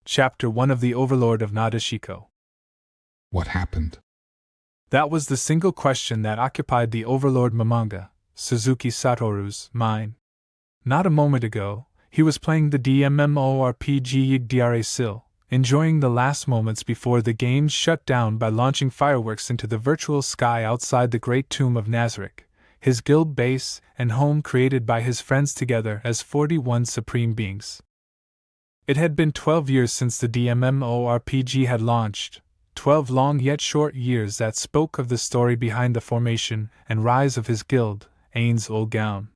Chapter 1 of the Overlord of Nadeshiko. What happened? That was the single question that occupied the Overlord Mamanga, Suzuki Satoru's, mind. Not a moment ago, he was playing the MMORPG Yggdrasil, enjoying the last moments before the game shut down by launching fireworks into the virtual sky outside the Great Tomb of Nazarick, his guild base and home created by his friends together as 41 supreme beings. It had been 12 years since the MMORPG had launched, 12 long yet short years that spoke of the story behind the formation and rise of his guild, Ain's Old Gown.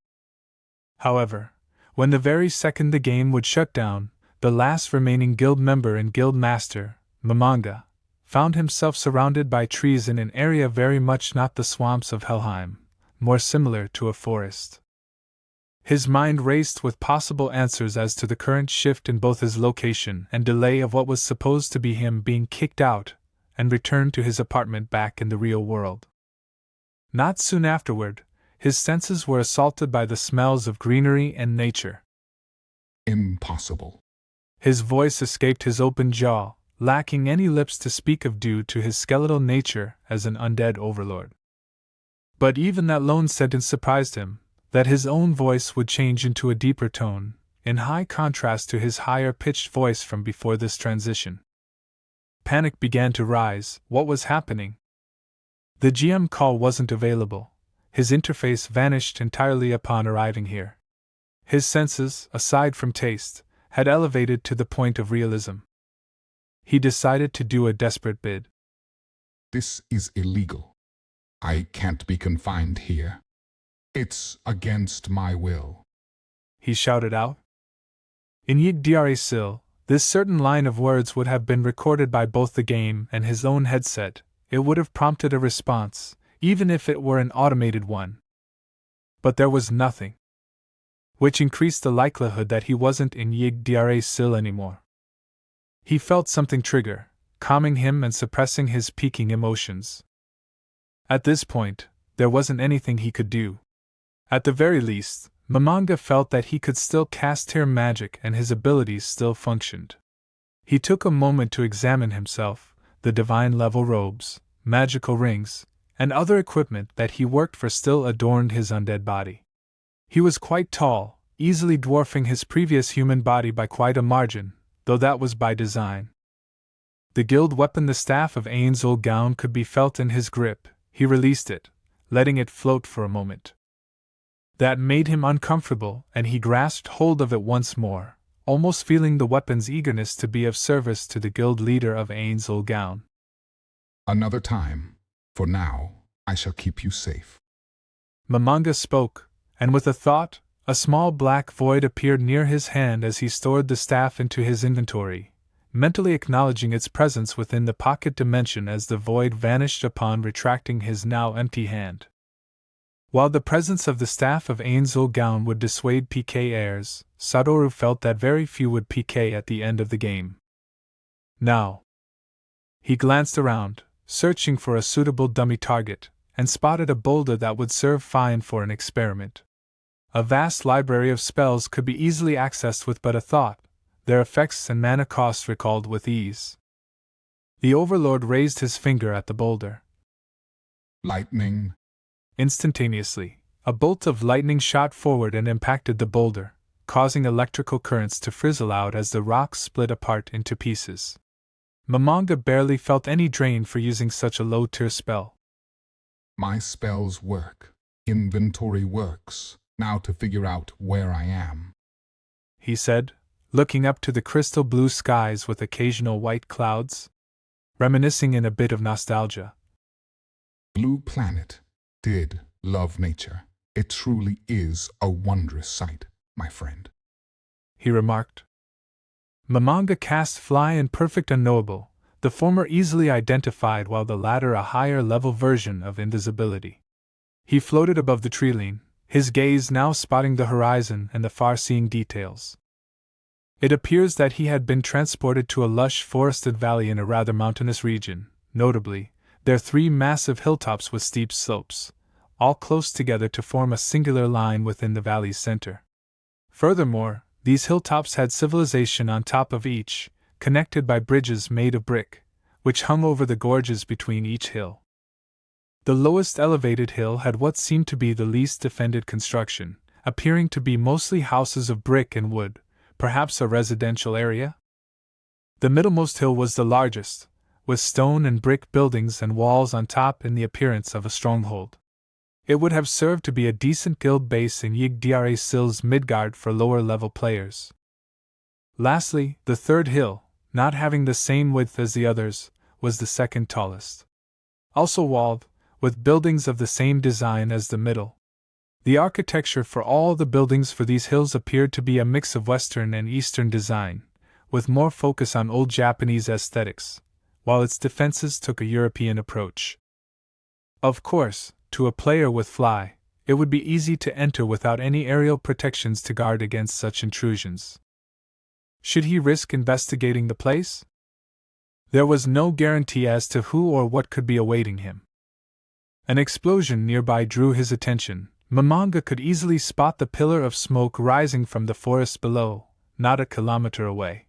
However, when the very second the game would shut down, the last remaining guild member and guild master, Mamanga, found himself surrounded by trees in an area very much not the swamps of Helheim, more similar to a forest. His mind raced with possible answers as to the current shift in both his location and delay of what was supposed to be him being kicked out and returned to his apartment back in the real world. Not soon afterward, his senses were assaulted by the smells of greenery and nature. Impossible. His voice escaped his open jaw, lacking any lips to speak of due to his skeletal nature as an undead overlord. But even that lone sentence surprised him, that his own voice would change into a deeper tone, in high contrast to his higher-pitched voice from before this transition. Panic began to rise. What was happening? The GM call wasn't available. His interface vanished entirely upon arriving here. His senses, aside from taste, had elevated to the point of realism. He decided to do a desperate bid. This is illegal. I can't be confined here. It's against my will, he shouted out. In Yggdrasil, this certain line of words would have been recorded by both the game and his own headset. It would have prompted a response, even if it were an automated one. But there was nothing, which increased the likelihood that he wasn't in Yggdrasil anymore. He felt something trigger, calming him and suppressing his peaking emotions. At this point, there wasn't anything he could do. At the very least, Mamanga felt that he could still cast tear magic and his abilities still functioned. He took a moment to examine himself, the divine-level robes, magical rings, and other equipment that he worked for still adorned his undead body. He was quite tall, easily dwarfing his previous human body by quite a margin, though that was by design. The guild weapon, the staff of Ain's Old Gown, could be felt in his grip. He released it, letting it float for a moment. That made him uncomfortable, and he grasped hold of it once more, almost feeling the weapon's eagerness to be of service to the guild leader of Ain's Old Gown. Another time. For now, I shall keep you safe. Mamanga spoke, and with a thought, a small black void appeared near his hand as he stored the staff into his inventory, mentally acknowledging its presence within the pocket dimension as the void vanished upon retracting his now empty hand. While the presence of the staff of Ain's Old Gown would dissuade PK heirs, Satoru felt that very few would PK at the end of the game. Now, he glanced around, searching for a suitable dummy target, and spotted a boulder that would serve fine for an experiment. A vast library of spells could be easily accessed with but a thought, their effects and mana costs recalled with ease. The Overlord raised his finger at the boulder. Lightning. Instantaneously, a bolt of lightning shot forward and impacted the boulder, causing electrical currents to frizzle out as the rock split apart into pieces. Mamanga barely felt any drain for using such a low-tier spell. My spells work. Inventory works. Now to figure out where I am, he said, looking up to the crystal blue skies with occasional white clouds, reminiscing in a bit of nostalgia. Blue planet. Did love nature. It truly is a wondrous sight, my friend, he remarked. Mamanga cast Fly and Perfect Unknowable, the former easily identified while the latter a higher-level version of invisibility. He floated above the treeline, his gaze now spotting the horizon and the far-seeing details. It appears that he had been transported to a lush forested valley in a rather mountainous region, notably, there are 3 massive hilltops with steep slopes, all close together to form a singular line within the valley's center. Furthermore, these hilltops had civilization on top of each, connected by bridges made of brick, which hung over the gorges between each hill. The lowest elevated hill had what seemed to be the least defended construction, appearing to be mostly houses of brick and wood, perhaps a residential area? The middlemost hill was the largest, with stone and brick buildings and walls on top in the appearance of a stronghold. It would have served to be a decent guild base in Yggdrasil's Midgard for lower-level players. Lastly, the third hill, not having the same width as the others, was the second tallest. Also walled, with buildings of the same design as the middle. The architecture for all the buildings for these hills appeared to be a mix of Western and Eastern design, with more focus on old Japanese aesthetics, while its defenses took a European approach. Of course, to a player with fly, it would be easy to enter without any aerial protections to guard against such intrusions. Should he risk investigating the place? There was no guarantee as to who or what could be awaiting him. An explosion nearby drew his attention. Momonga could easily spot the pillar of smoke rising from the forest below, not a kilometer away.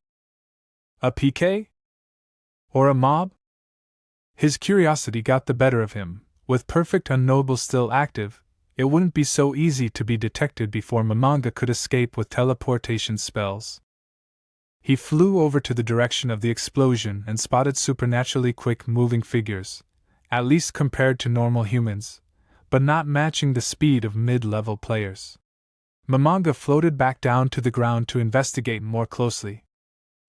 A PK? Or a mob? His curiosity got the better of him. With Perfect Unknowable still active, it wouldn't be so easy to be detected before Momonga could escape with teleportation spells. He flew over to the direction of the explosion and spotted supernaturally quick moving figures, at least compared to normal humans, but not matching the speed of mid-level players. Momonga floated back down to the ground to investigate more closely.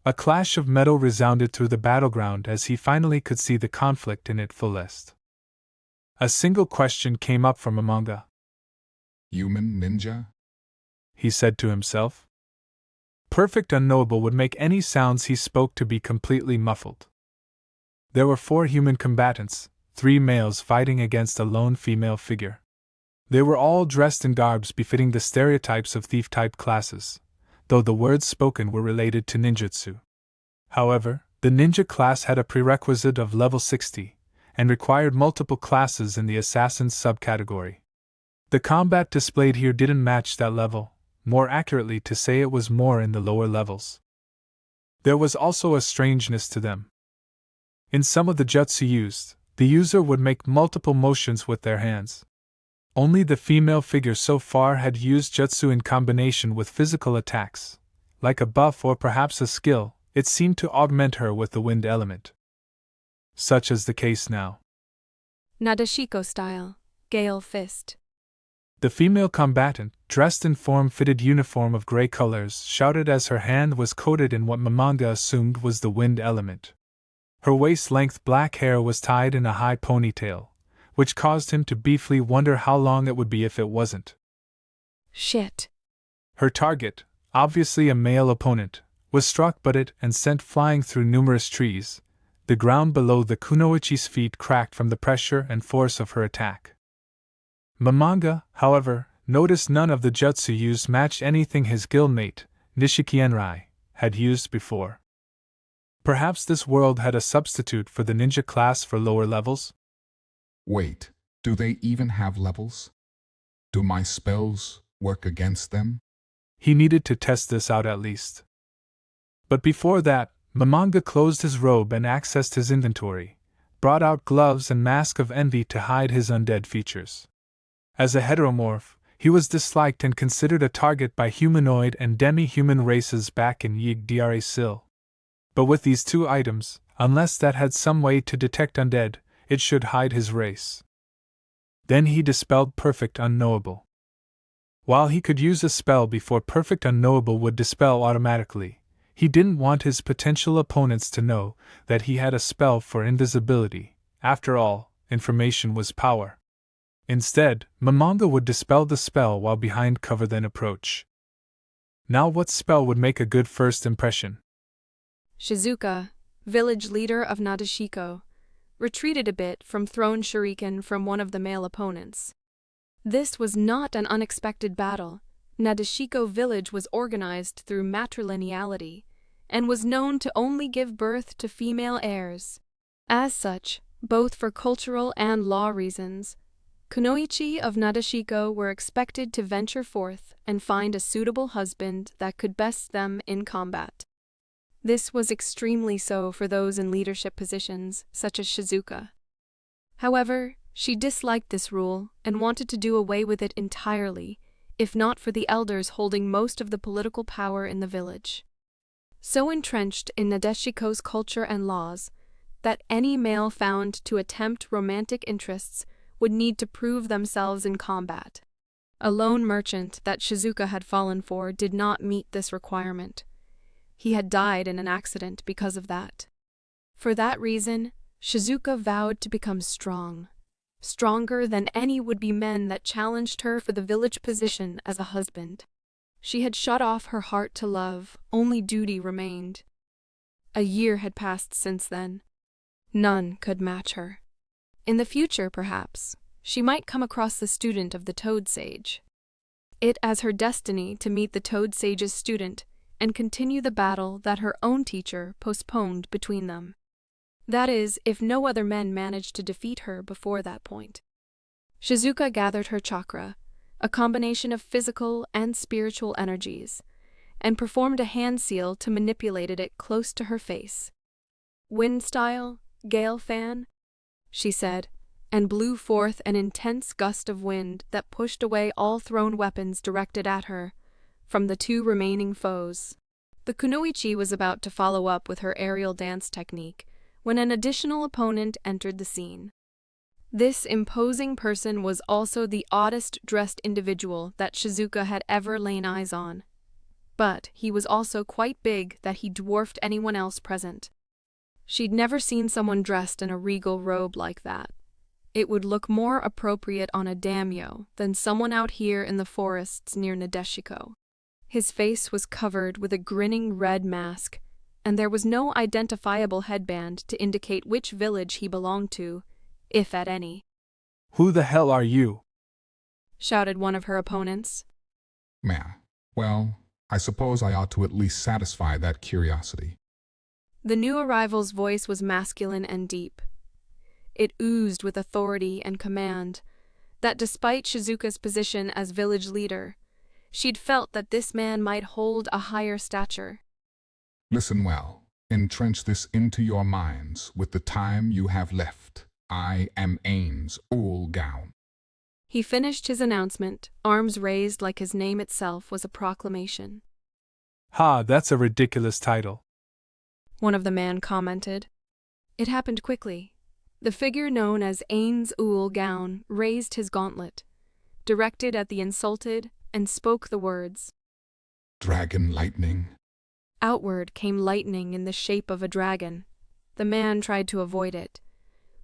A clash of metal resounded through the battleground as he finally could see the conflict in its fullest. A single question came up from Momonga. Human ninja? He said to himself. Perfect Unknowable would make any sounds he spoke to be completely muffled. There were 4 human combatants, 3 males fighting against a lone female figure. They were all dressed in garbs befitting the stereotypes of thief-type classes, though the words spoken were related to ninjutsu. However, the ninja class had a prerequisite of level 60, and required multiple classes in the assassin's subcategory. The combat displayed here didn't match that level, more accurately to say it was more in the lower levels. There was also a strangeness to them. In some of the jutsu used, the user would make multiple motions with their hands. Only the female figure so far had used jutsu in combination with physical attacks. Like a buff or perhaps a skill, it seemed to augment her with the wind element. Such is the case now. Nadeshiko style, Gale Fist. The female combatant, dressed in form-fitted uniform of gray colors, shouted as her hand was coated in what Momonga assumed was the wind element. Her waist-length black hair was tied in a high ponytail, which caused him to briefly wonder how long it would be if it wasn't. Shit. Her target, obviously a male opponent, was struck but it and sent flying through numerous trees. The ground below the kunoichi's feet cracked from the pressure and force of her attack. Momonga, however, noticed none of the jutsu used matched anything his guildmate, Nishikienrai, had used before. Perhaps this world had a substitute for the ninja class for lower levels? Wait, do they even have levels? Do my spells work against them? He needed to test this out at least. But before that, Momonga closed his robe and accessed his inventory, brought out gloves and mask of envy to hide his undead features. As a heteromorph, he was disliked and considered a target by humanoid and demi-human races back in Yggdrasil. But with these 2 items, unless that had some way to detect undead, it should hide his race. Then he dispelled Perfect Unknowable. While he could use a spell before Perfect Unknowable would dispel automatically, he didn't want his potential opponents to know that he had a spell for invisibility. After all, information was power. Instead, Momonga would dispel the spell while behind cover then approach. Now what spell would make a good first impression? Shizuka, village leader of Nadeshiko, retreated a bit from thrown shuriken from one of the male opponents. This was not an unexpected battle. Nadeshiko village was organized through matrilineality, and was known to only give birth to female heirs. As such, both for cultural and law reasons, kunoichi of Nadeshiko were expected to venture forth and find a suitable husband that could best them in combat. This was extremely so for those in leadership positions, such as Shizuka. However, she disliked this rule and wanted to do away with it entirely, if not for the elders holding most of the political power in the village. So entrenched in Nadeshiko's culture and laws, that any male found to attempt romantic interests would need to prove themselves in combat. A lone merchant that Shizuka had fallen for did not meet this requirement. He had died in an accident because of that. For that reason, Shizuka vowed to become strong, stronger than any would-be men that challenged her for the village position as a husband. She had shut off her heart to love, only duty remained. A year had passed since then. None could match her. In the future, perhaps, she might come across the student of the Toad Sage. It as her destiny to meet the Toad Sage's student and continue the battle that her own teacher postponed between them. That is, if no other men managed to defeat her before that point. Shizuka gathered her chakra, a combination of physical and spiritual energies, and performed a hand seal to manipulate it close to her face. "Wind style, gale fan," she said, and blew forth an intense gust of wind that pushed away all thrown weapons directed at her from the two remaining foes. The kunoichi was about to follow up with her aerial dance technique when an additional opponent entered the scene. This imposing person was also the oddest-dressed individual that Shizuka had ever lain eyes on. But he was also quite big that he dwarfed anyone else present. She'd never seen someone dressed in a regal robe like that. It would look more appropriate on a daimyo than someone out here in the forests near Nadeshiko. His face was covered with a grinning red mask, and there was no identifiable headband to indicate which village he belonged to, if at any. "Who the hell are you?" shouted one of her opponents. Ma'am, well, I suppose I ought to at least satisfy that curiosity. The new arrival's voice was masculine and deep. It oozed with authority and command, that despite Shizuka's position as village leader, she'd felt that this man might hold a higher stature. Listen well, entrench this into your minds with the time you have left. I am Ains Gown. He finished his announcement, arms raised like his name itself was a proclamation. "Ha, that's a ridiculous title," one of the men commented. It happened quickly. The figure known as Ains Gown raised his gauntlet, directed at the insulted, and spoke the words. "Dragon lightning." Outward came lightning in the shape of a dragon. The man tried to avoid it,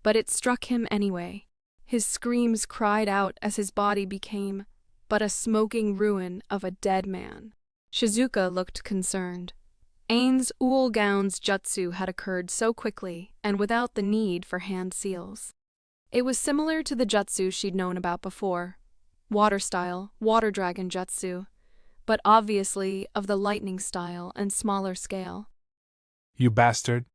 but it struck him anyway. His screams cried out as his body became but a smoking ruin of a dead man. Shizuka looked concerned. Ains Gown's jutsu had occurred so quickly and without the need for hand seals. It was similar to the jutsu she'd known about before, water-style, water dragon jutsu, but obviously of the lightning style and smaller scale. "You bastard."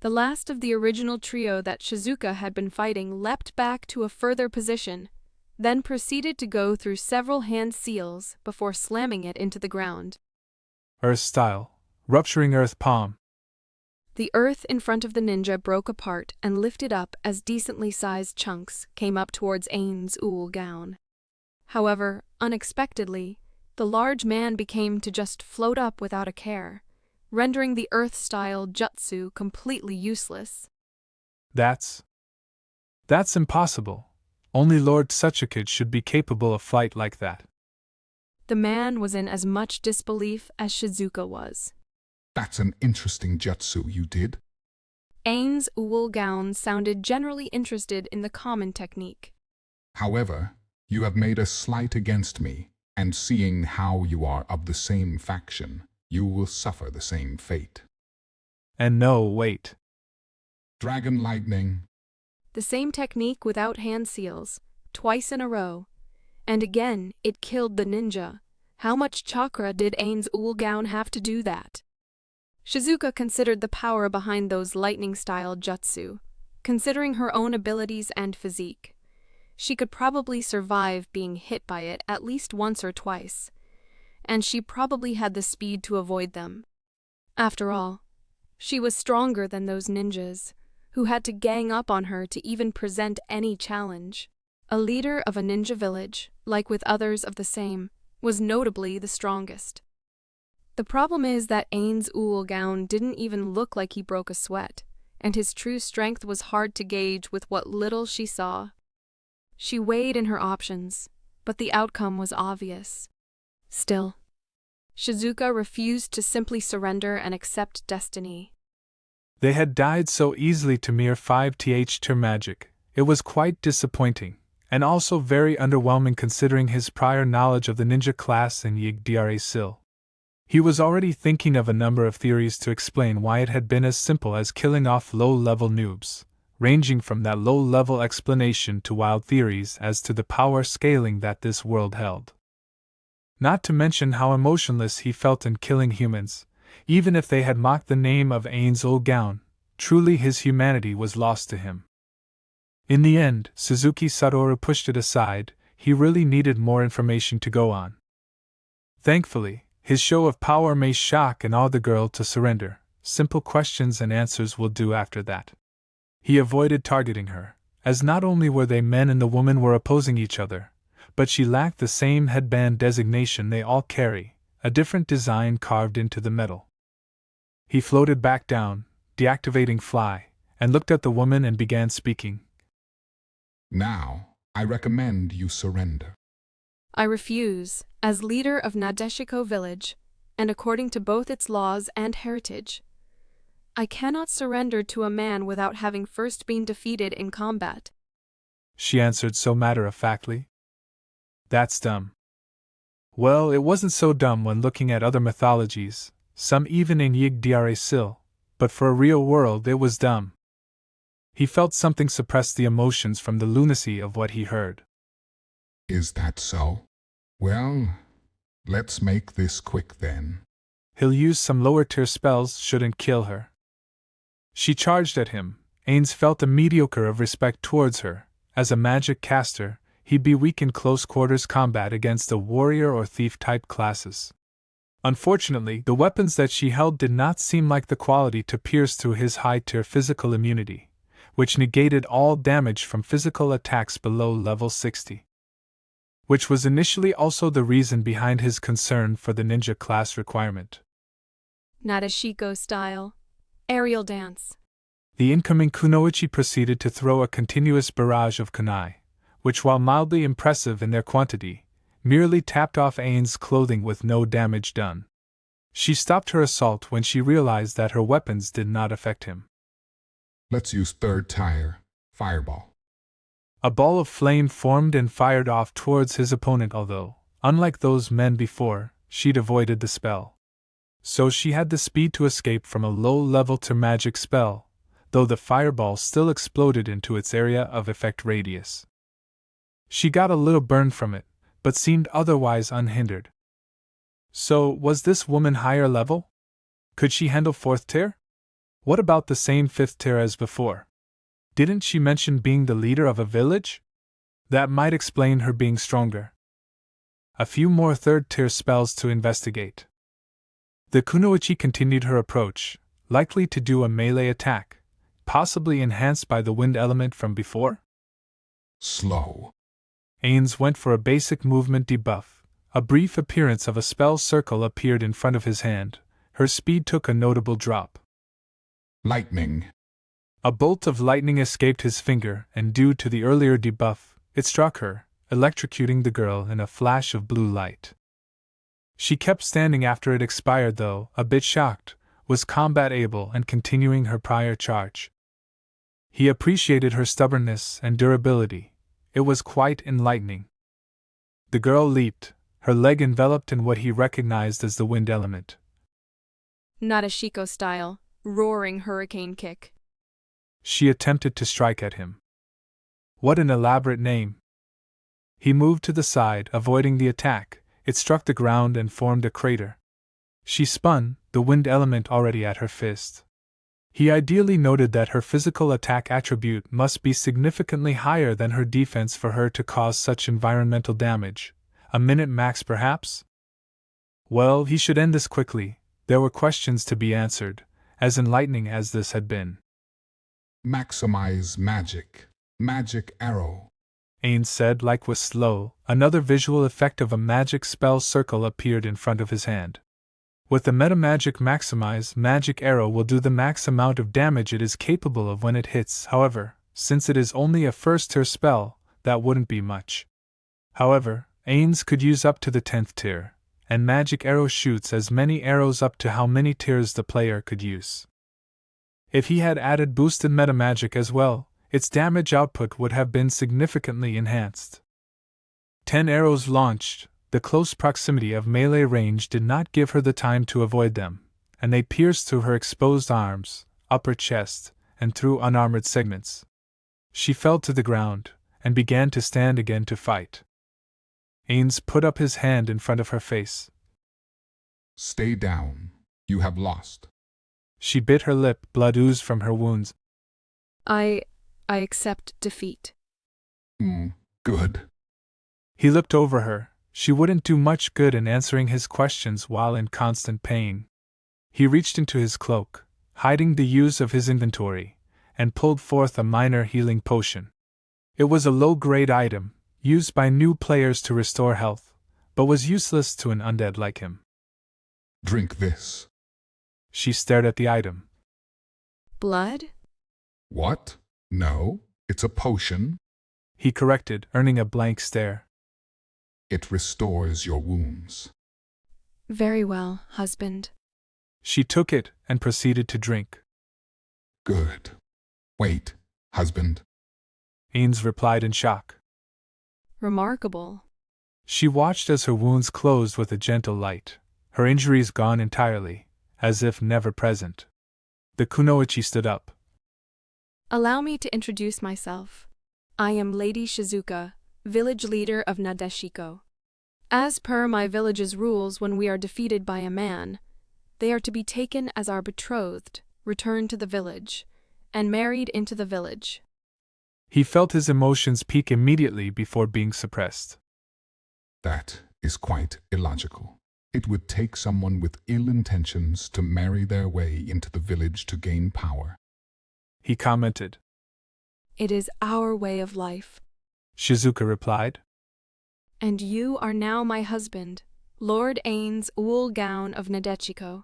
The last of the original trio that Shizuka had been fighting leapt back to a further position, then proceeded to go through several hand seals before slamming it into the ground. "Earth style, rupturing earth palm." The earth in front of the ninja broke apart and lifted up as decently sized chunks came up towards Ains Gown. However, unexpectedly, the large man became to just float up without a care, rendering the earth-style jutsu completely useless. That's impossible. Only Lord Tsuchikage should be capable of fight like that." The man was in as much disbelief as Shizuka was. "That's an interesting jutsu you did." Ains Gown sounded generally interested in the common technique. "However, you have made a slight against me, and seeing how you are of the same faction, you will suffer the same fate." "And no, wait." "Dragon lightning." The same technique without hand seals, twice in a row. And again, it killed the ninja. How much chakra did Ains Gown have to do that? Shizuka considered the power behind those lightning-style jutsu, considering her own abilities and physique. She could probably survive being hit by it at least once or twice, and she probably had the speed to avoid them. After all, she was stronger than those ninjas, who had to gang up on her to even present any challenge. A leader of a ninja village, like with others of the same, was notably the strongest. The problem is that Ain's gown didn't even look like he broke a sweat, and his true strength was hard to gauge with what little she saw. She weighed in her options, but the outcome was obvious. Still, Shizuka refused to simply surrender and accept destiny. They had died so easily to mere 5th magic. It was quite disappointing, and also very underwhelming considering his prior knowledge of the ninja class in Yggdrasil. He was already thinking of a number of theories to explain why it had been as simple as killing off low-level noobs, ranging from that low-level explanation to wild theories as to the power scaling that this world held. Not to mention how emotionless he felt in killing humans, even if they had mocked the name of Ain's old gown. Truly his humanity was lost to him. In the end, Suzuki Satoru pushed it aside. He really needed more information to go on. Thankfully, his show of power may shock and awe the girl to surrender. Simple questions and answers will do after that. He avoided targeting her, as not only were they men and the woman were opposing each other, but she lacked the same headband designation they all carry, a different design carved into the metal. He floated back down, deactivating fly, and looked at the woman and began speaking. Now, I recommend you surrender. I refuse, as leader of Nadeshiko village, and according to both its laws and heritage. I cannot surrender to a man without having first been defeated in combat, she answered so matter-of-factly. That's dumb. Well, it wasn't so dumb when looking at other mythologies, some even in Yggdrasil, but for a real world it was dumb. He felt something suppress the emotions from the lunacy of what he heard. Is that so? Well, let's make this quick then. He'll use some lower-tier spells shouldn't kill her. She charged at him. Ains felt a mediocre of respect towards her. As a magic caster, he'd be weak in close-quarters combat against the warrior or thief-type classes. Unfortunately, the weapons that she held did not seem like the quality to pierce through his high-tier physical immunity, which negated all damage from physical attacks below level 60. Which was initially also the reason behind his concern for the ninja class requirement. Nadeshiko style. Aerial dance. The incoming kunoichi proceeded to throw a continuous barrage of kunai, which, while mildly impressive in their quantity, merely tapped off Ain's clothing with no damage done. She stopped her assault when she realized that her weapons did not affect him. Let's use third tier, fireball. A ball of flame formed and fired off towards his opponent, although, unlike those men before, she'd avoided the spell. So she had the speed to escape from a low-level to magic spell, though the fireball still exploded into its area of effect radius. She got a little burn from it, but seemed otherwise unhindered. So, was this woman higher level? Could she handle 4th tier? What about the same 5th tier as before? Didn't she mention being the leader of a village? That might explain her being stronger. A few more 3rd tier spells to investigate. The kunoichi continued her approach, likely to do a melee attack, possibly enhanced by the wind element from before? Slow. Ains went for a basic movement debuff. A brief appearance of a spell circle appeared in front of his hand. Her speed took a notable drop. Lightning. A bolt of lightning escaped his finger, and due to the earlier debuff, it struck her, electrocuting the girl in a flash of blue light. She kept standing after it expired, though, a bit shocked, was combat able and continuing her prior charge. He appreciated her stubbornness and durability. It was quite enlightening. The girl leaped, her leg enveloped in what he recognized as the wind element. Nadeshiko style, roaring hurricane kick. She attempted to strike at him. What an elaborate name! He moved to the side, avoiding the attack. It struck the ground and formed a crater. She spun, the wind element already at her fist. He ideally noted that her physical attack attribute must be significantly higher than her defense for her to cause such environmental damage. A minute max, perhaps? Well, he should end this quickly. There were questions to be answered, as enlightening as this had been. Maximize magic. Magic arrow. Ains said, like with slow. Another visual effect of a magic spell circle appeared in front of his hand. With the metamagic maximize, magic arrow will do the max amount of damage it is capable of when it hits. However, since it is only a first tier spell, that wouldn't be much. However, Ains could use up to the 10th tier, and magic arrow shoots as many arrows up to how many tiers the player could use. If he had added boosted metamagic as well, its damage output would have been significantly enhanced. 10 arrows launched. The close proximity of melee range did not give her the time to avoid them, and they pierced through her exposed arms, upper chest, and through unarmored segments. She fell to the ground, and began to stand again to fight. Ains put up his hand in front of her face. Stay down. You have lost. She bit her lip, blood oozed from her wounds. I accept defeat. Good. He looked over her. She wouldn't do much good in answering his questions while in constant pain. He reached into his cloak, hiding the use of his inventory, and pulled forth a minor healing potion. It was a low-grade item, used by new players to restore health, but was useless to an undead like him. Drink this. She stared at the item. Blood? What? No, it's a potion. He corrected, earning a blank stare. It restores your wounds. Very well, husband. She took it and proceeded to drink. Good. Wait, husband. Ains replied in shock. Remarkable. She watched as her wounds closed with a gentle light, her injuries gone entirely, as if never present. The kunoichi stood up. Allow me to introduce myself. I am Lady Shizuka, village leader of Nadeshiko. As per my village's rules, when we are defeated by a man, they are to be taken as our betrothed, returned to the village, and married into the village. He felt his emotions peak immediately before being suppressed. That is quite illogical. It would take someone with ill intentions to marry their way into the village to gain power. He commented. It is our way of life. Shizuka replied. And you are now my husband, Lord Ains Gown of Nadeshiko.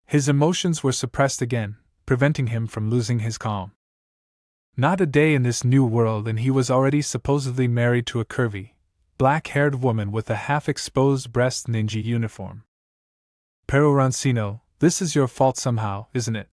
His emotions were suppressed again, preventing him from losing his calm. Not a day in this new world and he was already supposedly married to a curvy, black-haired woman with a half-exposed breast ninja uniform. Pero Rancino, this is your fault somehow, isn't it?